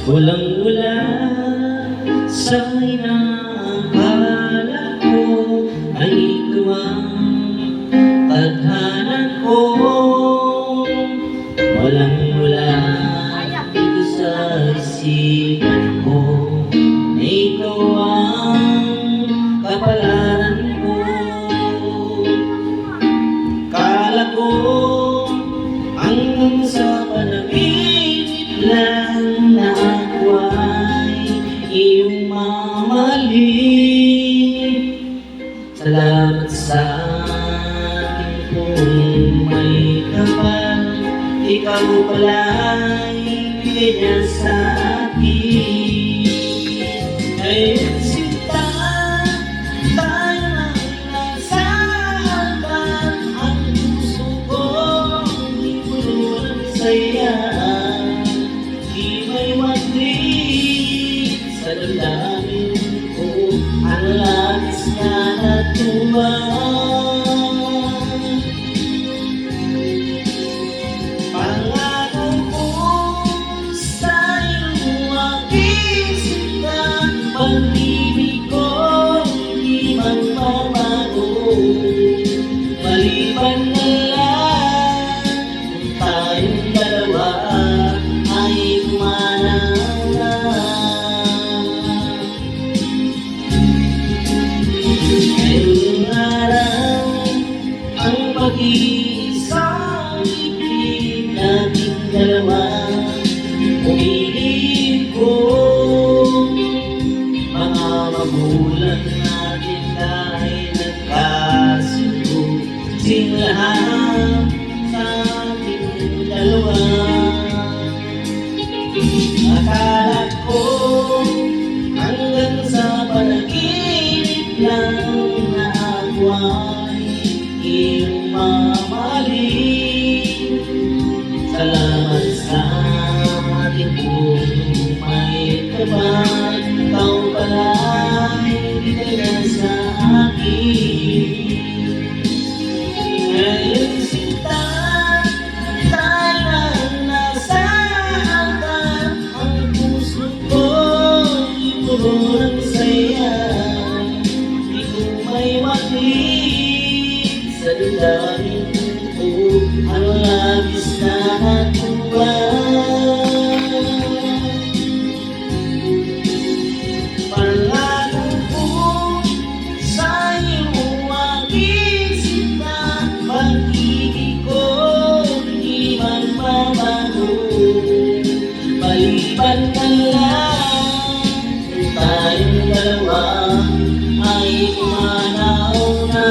Walang-wala sa inaakala ko ay ikaw ang tadhana ko. Walang-wala dito sa isipan ko na ikaw ang kapalaran ko. Kala ko hanggang sa panaginip lang na ako ay iyong mamahalin. Salamat sa akin kung may kapal, ikaw pala'y bigyan sa akin. Ngayon sinta, tayo ang nasa hanggan, ang puso kong ipuno ng saya. Di may maglit sa damdamin ko ang labis na natuwa. Pangako ko sa'yo aking sinta, pag-ibig ko di magbabago. Maliban na lang kung tayong dalawa ay kumanang na. Ngayong araw ang pag-iisang ibig nating dalawa, umilig ko mga magulang natin dahil nagkasundo sing lahat sa ating dalawa. Akala ko hanggang sa panaginip lang na ako ay iyong mamahalin. Salamat sa ating kung may kapal, ikaw pala'y bigyan sa akin. Ngayon sinta, tayo ang nasa hanggan, ang puso ko ipuno ng saya. Di ko may maglit sa damdamin ko ang labis na natuwa. Pangako ko sa'yo aking sinta, pag-ibig ko di magbabago. Maliban ka lang kung tayong dalawa ay kumanaw na.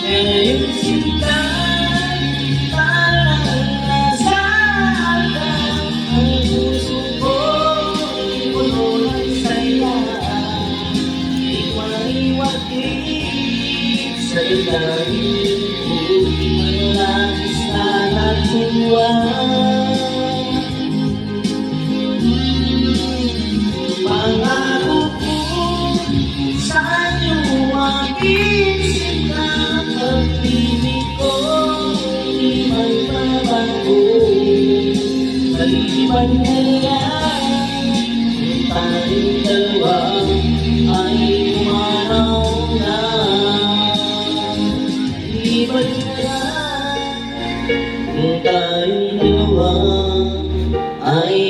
Ngayon sinta, parang nasa hanggan, ang puso ko ipuno ng saya. Di maiwaglit sa damdamin ko ang labis na natuwa. Pangako ko sa'yo aking sinta, pag-ibig ko di magbabago. Maliban na lang kung tayong dalawa ay kumanaw na. Maliban na lang kung tayong dalawa ay